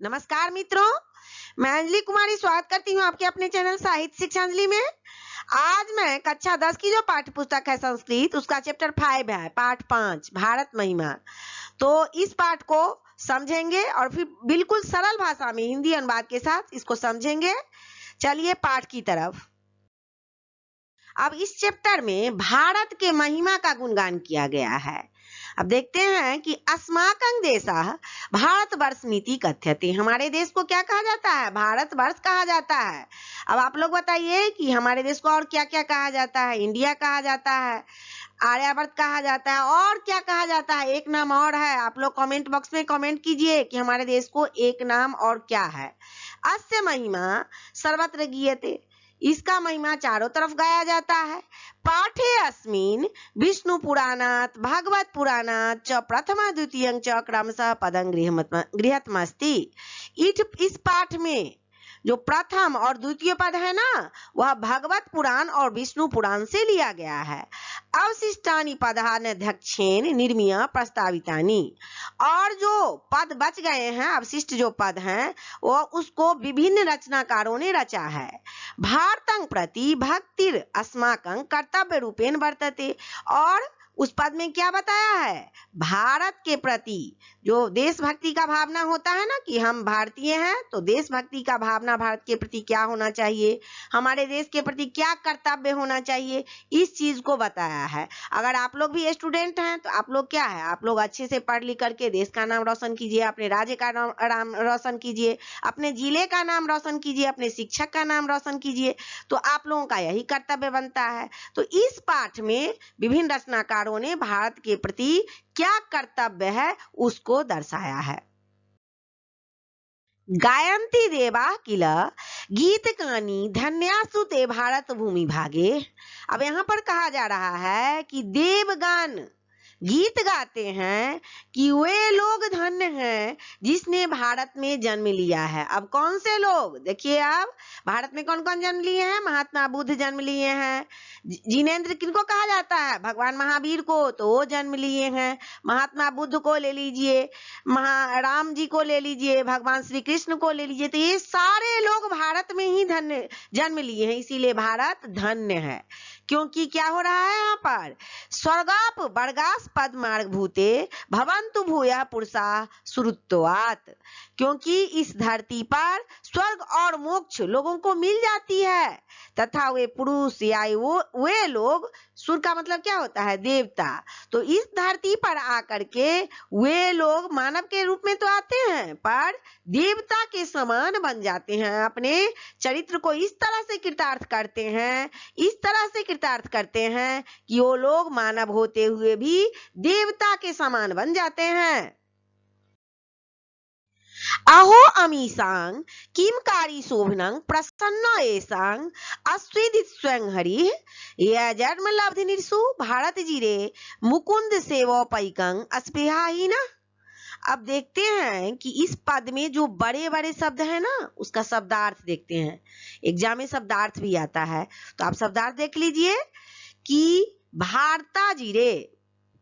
नमस्कार मित्रों, मैं अंजलि कुमारी स्वागत करती हूँ आपके अपने चैनल साहित्य शिक्षा अंजलि में। आज मैं कक्षा 10 की जो पाठ्य पुस्तक है संस्कृत, उसका चैप्टर 5 है, पाठ 5 भारत महिमा। तो इस पाठ को समझेंगे और फिर बिल्कुल सरल भाषा में हिंदी अनुवाद के साथ इसको समझेंगे। चलिए पाठ की तरफ। अब इस चैप्टर में भारत के महिमा का गुणगान किया गया है। अब देखते हैं कि अस्माकं देशः भारतवर्षमिति कथ्यते। हमारे देश को क्या कहा जाता है? भारतवर्ष कहा जाता है। अब आप लोग बताइए कि हमारे देश को और क्या क्या कहा जाता है? इंडिया कहा जाता है, आर्यावर्त कहा जाता है, और क्या कहा जाता है? एक नाम और है। आप लोग कमेंट बॉक्स में कमेंट कीजिए कि हमारे देश को एक नाम और क्या है। अस्य महिमा सर्वत्र गीयते। इसका महिमा चारों तरफ गाया जाता है। पाठे अस्मिन् विष्णु पुराणात् भागवत पुराणात् च प्रथमा द्वितीयं च क्रमशः पदं गृहीतमस्ति। इस पाठ में जो प्रथम और द्वितीय पद है ना, वह भगवत पुराण और विष्णु पुराण से लिया गया है। अवशिष्टानि पदान्यध्यक्षेण निर्मीय प्रस्तावितानि। और जो पद बच गए हैं, अवशिष्ट जो पद हैं, वो उसको विभिन्न रचनाकारों ने रचा है। भारतं प्रति भक्तिर अस्माकं कर्तव्य रूपेण वर्तते। और उस पद में क्या बताया है? भारत के प्रति जो देशभक्ति का भावना होता है ना, कि हम भारतीय हैं, तो देशभक्ति का भावना भारत के प्रति क्या होना चाहिए, हमारे देश के प्रति क्या कर्तव्य होना चाहिए, इस चीज को बताया है। अगर आप लोग भी स्टूडेंट हैं तो आप लोग क्या है, आप लोग अच्छे से पढ़ लिख करके देश का नाम रोशन कीजिए, अपने राज्य का नाम रोशन कीजिए, अपने जिले का नाम रोशन कीजिए, अपने शिक्षक का नाम रोशन कीजिए। तो आप लोगों का यही कर्तव्य बनता है। तो इस पाठ में विभिन्न रचनाकार ने भारत के प्रति क्या कर्तव्य है उसको दर्शाया है। गायन्ति देवा किल गीतकानि धन्यासु ते भारत भूमि भागे। अब यहाँ पर कहा जा रहा है कि देवगण गीत गाते हैं कि वे लोग धन्य हैं जिसने भारत में जन्म लिया है। अब कौन से लोग? देखिए, अब भारत में कौन कौन जन्म लिए हैं? महात्मा बुद्ध जन्म लिए हैं। जिनेंद्र किनको कहा जाता है? भगवान महावीर को, तो वो जन्म लिए हैं। महात्मा बुद्ध को ले लीजिए, राम जी को ले लीजिए, भगवान श्री कृष्ण को ले लीजिए, तो ये सारे लोग भारत में ही धन्य जन्म लिए हैं। इसीलिए भारत धन्य है। क्योंकि क्या हो रहा है यहाँ पर? स्वर्गाप वर्गास पद मार्ग भूते भवन्तु भूयः पुरुषा सुरुत्वात्। क्योंकि इस धरती पर स्वर्ग और मोक्ष लोगों को मिल जाती है, तथा वे पुरुष या वे लोग, सुर का मतलब क्या होता है? देवता। तो इस धरती पर आकर के वे लोग मानव के रूप में तो आते हैं, पर देवता के समान बन जाते हैं। अपने चरित्र को इस तरह से कृतार्थ करते हैं, इस तरह से कृतार्थ करते हैं कि वो लोग मानव होते हुए भी देवता के समान बन जाते हैं। अहो अमीसां किमकारी शोभनं प्रसन्न एसां अस्वेदित स्वयं हरि यह जन्म लब्धि निर्सु भारत जीरे मुकुंद सेवा पैकं अस्पृहाहीन। अब देखते हैं कि इस पद में जो बड़े बड़े शब्द है ना, उसका शब्दार्थ देखते हैं। एग्जाम में शब्दार्थ भी आता है, तो आप शब्दार्थ देख लीजिए कि भारता जीरे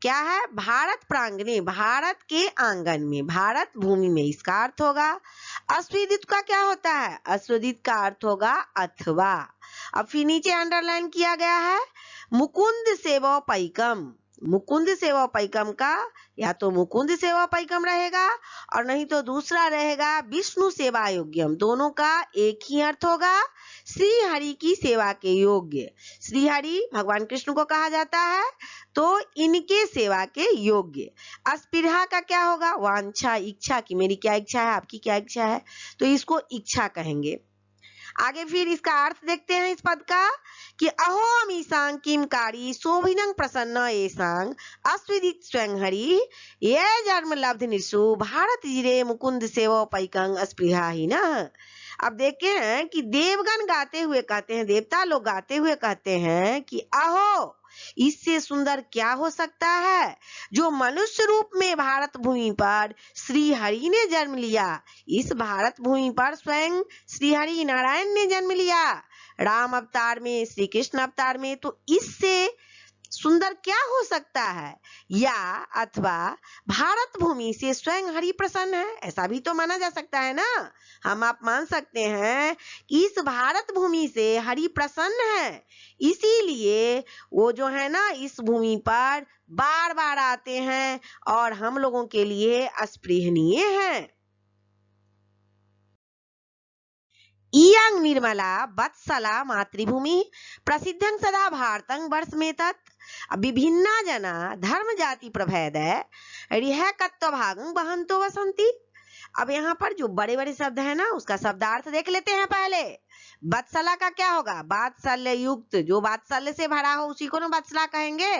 क्या है? भारत प्रांगणे, भारत के आंगन में, भारत भूमि में, इसका अर्थ होगा। अस्वेदित का क्या होता है? अस्वेदित का अर्थ होगा अथवा। अब फिर नीचे अंडरलाइन किया गया है मुकुंद सेवा पैकम। मुकुंद सेवा पैकम का या तो मुकुंद सेवा पैकम रहेगा और नहीं तो दूसरा रहेगा विष्णु सेवा योग्यम। दोनों का एक ही अर्थ होगा, श्री हरि की सेवा के योग्य। श्री हरि भगवान कृष्ण को कहा जाता है, तो इनके सेवा के योग्य। अस्पृहा का क्या होगा? वांछा, इच्छा, की मेरी क्या इच्छा है, आपकी क्या इच्छा है, तो इसको इच्छा कहेंगे। आगे फिर इसका अर्थ देखते हैं इस पद का कि अहो अमीसां किमकारी शोभिनं प्रसन्न एसां अस्विदित स्वयं हरि ये जन्म लब्ध निर्सु भारत जिरे मुकुंद सेवा पैकं अस्पृहाहीन। अब देखते हैं कि देवगण गाते हुए कहते हैं, देवता लोग गाते हुए कहते हैं कि अहो, इससे सुंदर क्या हो सकता है जो मनुष्य रूप में भारत भूमि पर श्री हरि ने जन्म लिया। इस भारत भूमि पर स्वयं श्री हरि नारायण ने जन्म लिया, राम अवतार में, श्री कृष्ण अवतार में। तो इससे सुंदर क्या हो सकता है, या अथवा भारत भूमि से स्वयं हरि प्रसन्न है, ऐसा भी तो माना जा सकता है ना। हम आप मान सकते हैं कि इस भारत भूमि से हरि प्रसन्न है, इसीलिए वो जो है ना इस भूमि पर बार बार आते हैं और हम लोगों के लिए अस्पृहणीय हैं। इयं निर्मला वत्सला मातृभूमि प्रसिद्धं सदा भारतं वर्षमेतत् विभिन्ना जना धर्म जाति प्रभेद रिहकत्व भागं वहंतो वसंती। अब यहाँ पर जो बड़े बड़े शब्द है ना उसका शब्दार्थ देख लेते हैं पहले। वत्सला का क्या होगा, वात्सल्य युक्त, जो वात्सल्य से भरा हो उसी को ना वत्सला कहेंगे।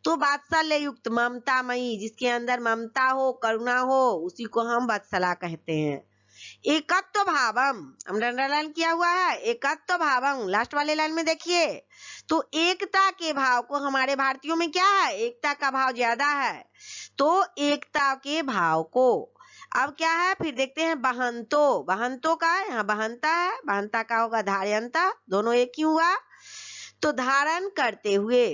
तो वात्सल्य युक्त ममतामयी, जिसके अंदर ममता हो करुणा हो उसी को हम वत्सला कहते हैं। एकत्व भावम, हमने अंडरलाइन किया हुआ है, एकत्व भावम लास्ट वाले लाइन में देखिए। तो एकता के भाव को, हमारे भारतीयों में क्या है, एकता का भाव ज्यादा है, तो एकता के भाव को अब क्या है फिर देखते हैं। बहंतो, बहंतो का यहाँ बहंता है, बहंता का होगा धार्यंता, दोनों एक ही हुआ। तो धारण करते हुए।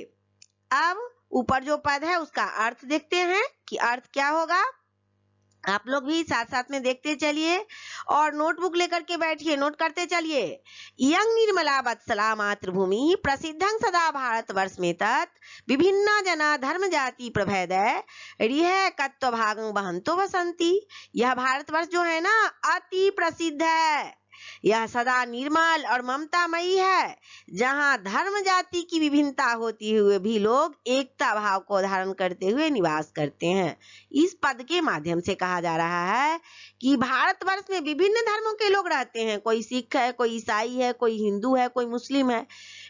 अब ऊपर जो पद है उसका अर्थ देखते हैं कि अर्थ क्या होगा। आप लोग भी साथ साथ में देखते चलिए और नोटबुक लेकर के बैठिए, नोट करते चलिए। इयं निर्मला वत्सला मातृभूमि प्रसिद्धं सदा भारत वर्ष में तत् विभिन्ना जना धर्म जाति प्रभेद रिह कत्व भागं वहंतो वसंती। यह भारतवर्ष जो है ना अति प्रसिद्ध है, यह सदा निर्मल और ममतामयी है, जहां धर्म जाति की विभिन्नता होती हुए भी लोग एकता भाव को धारण करते हुए निवास करते हैं। इस पद के माध्यम से कहा जा रहा है कि भारतवर्ष में विभिन्न धर्मों के लोग रहते हैं, कोई सिख है, कोई ईसाई है, कोई हिंदू है, कोई मुस्लिम है,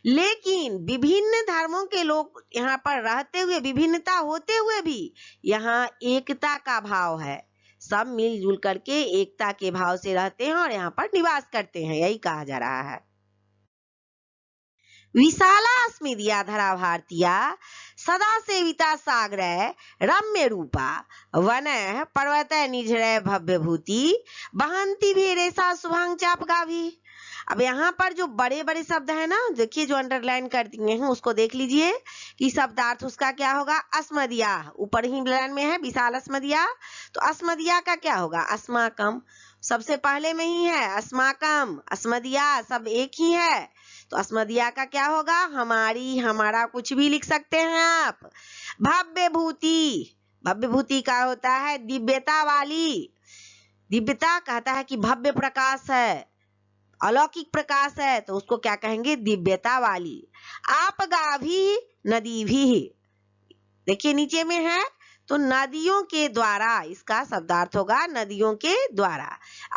लेकिन विभिन्न धर्मों के लोग यहाँ पर रहते हुए, विभिन्नता होते हुए भी यहाँ एकता का भाव है। सब मिलजुल करके एकता के भाव से रहते हैं और यहाँ पर निवास करते हैं, यही कहा जा रहा है। विशाला स्मृतिया धरा भारतीया सदा सेविता सागर रम्य रूपा वन पर्वत निझर भव्य भूति बहंती भी रेसा शुभांग चापका भी। अब यहाँ पर जो बड़े बड़े शब्द है ना, देखिए जो अंडरलाइन कर दिए हैं उसको देख लीजिए कि शब्दार्थ उसका क्या होगा। अस्मदिया ऊपर ही लाइन में है, विशाल अस्मदिया, तो अस्मदिया का क्या होगा, अस्माकम सबसे पहले में ही है, अस्माकम अस्मदिया सब एक ही है, तो अस्मदिया का क्या होगा, हमारी, हमारा, कुछ भी लिख सकते हैं आप। भव्य भूति, भव्य भूति का होता है दिव्यता वाली, दिव्यता कहता है कि भव्य प्रकाश है, अलौकिक प्रकाश है, तो उसको क्या कहेंगे, दिव्यता वाली। आप गाभी नदी भी, देखिए नीचे में है, तो नदियों के द्वारा, इसका शब्दार्थ होगा नदियों के द्वारा।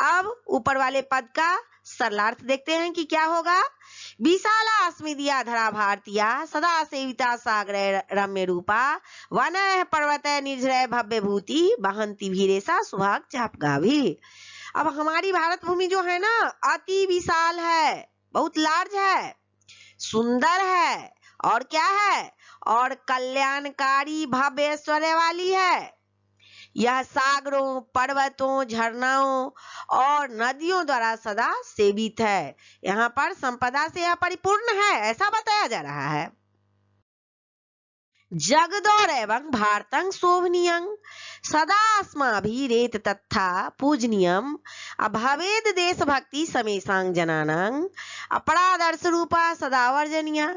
अब ऊपर वाले पद का सरलार्थ देखते हैं कि क्या होगा। विशाला स्मृतिया धरा भारतीया सदा सेविता सागर रम्य रूपा वन पर्वत निर्झर भव्य भूति बहंती भीरेसा सुभाग चापगा भी। अब हमारी भारत भूमि जो है ना अति विशाल है, बहुत लार्ज है, सुंदर है, और क्या है, और कल्याणकारी भव्य ऐश्वर्य वाली है। यह सागरों, पर्वतों, झरनाओं और नदियों द्वारा सदा सेवित है, यहाँ पर संपदा से यह परिपूर्ण है, ऐसा बताया जा रहा है। जगदौर एवं भारतं शोभनीयं सदा अस्माभिरेत तथा पूजनीयम अभवेद देशभक्ति समेषां जनानां अपरादर्श रूपा सदा वर्जनीय।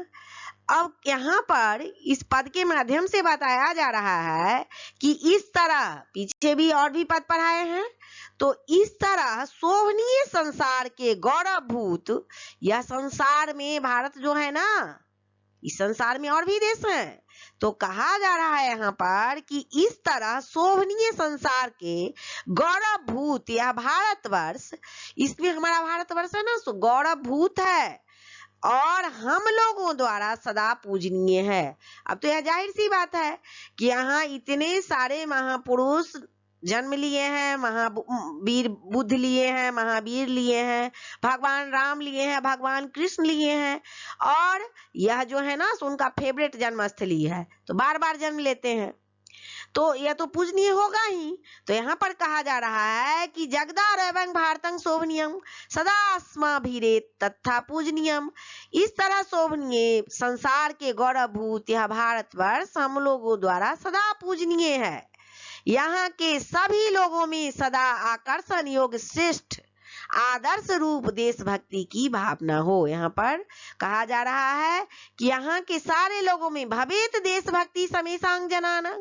अब यहाँ पर इस पद के माध्यम से बताया जा रहा है कि इस तरह, पीछे भी और भी पद पढ़ाए हैं, तो इस तरह शोभनीय संसार के गौरवभूत, यह संसार में भारत जो है ना, इस संसार में और भी देश हैं, तो कहा जा रहा है यहाँ पर कि इस तरह शोभनीय संसार के गौरवभूत यह भारतवर्ष, इसमें हमारा भारतवर्ष है ना, सो गौरवभूत है और हम लोगों द्वारा सदा पूजनीय है। अब तो यह जाहिर सी बात है कि यहाँ इतने सारे महापुरुष जन्म लिए हैं, महावीर बुद्ध लिए हैं, महावीर लिए हैं, भगवान राम लिए हैं, भगवान कृष्ण लिए हैं, और यह जो है ना उनका फेवरेट जन्मस्थली है, तो बार बार जन्म लेते हैं। तो यह तो पूजनीय होगा ही। तो यहाँ पर कहा जा रहा है कि जगदार एवं भारतं शोभनीयम सदा अस्माभिरेत तथा पूजनीयम। इस तरह शोभनीय संसार के गौरवभूत यह भारतवर्ष हम लोगों द्वारा सदा पूजनीय है। यहाँ के सभी लोगों में सदा आकर्षण योग्य श्रेष्ठ आदर्श रूप देशभक्ति की भावना हो। यहाँ पर कहा जा रहा है कि यहाँ के सारे लोगों में भवेत देशभक्ति समेषां जनानां,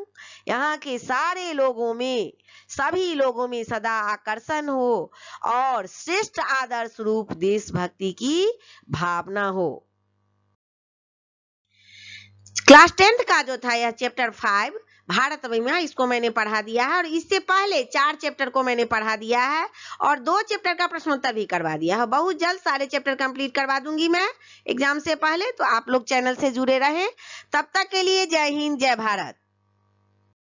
यहाँ के सारे लोगों में सभी लोगों में सदा आकर्षण हो और श्रेष्ठ आदर्श रूप देशभक्ति की भावना हो। क्लास 10th का जो था यह चैप्टर 5 भारत महिमा, इसको मैंने पढ़ा दिया है और इससे पहले 4 चैप्टर को मैंने पढ़ा दिया है और 2 चैप्टर का प्रश्नोत्तर भी करवा दिया है। बहुत जल्द सारे चैप्टर कंप्लीट करवा दूंगी मैं एग्जाम से पहले, तो आप लोग चैनल से जुड़े रहें। तब तक के लिए जय हिंद, जय भारत।